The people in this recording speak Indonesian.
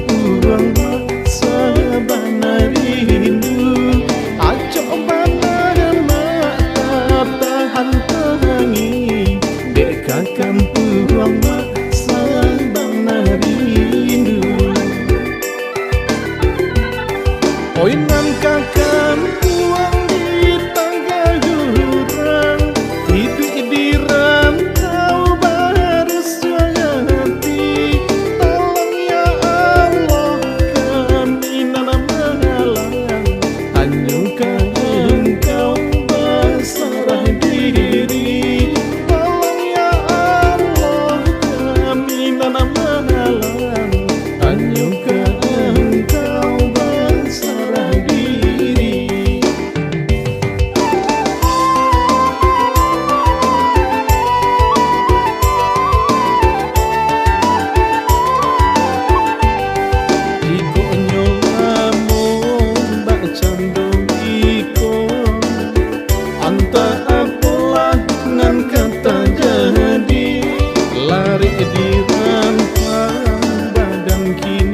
puang maksa bana rindu acok bana mata tahan tangi dekakan puang maksa bana rindu oi nan kakan puang di tangga jurang hidup di rantau bersuati tolong ya Allah kami nana malang hanyutkan engkau berserah diri tolong ya Allah kami nana malang hanyutkan engkau berserah diri. Iko nyolamun bak candung iko anta apalah ngan kata jadi lari di rantang badan kita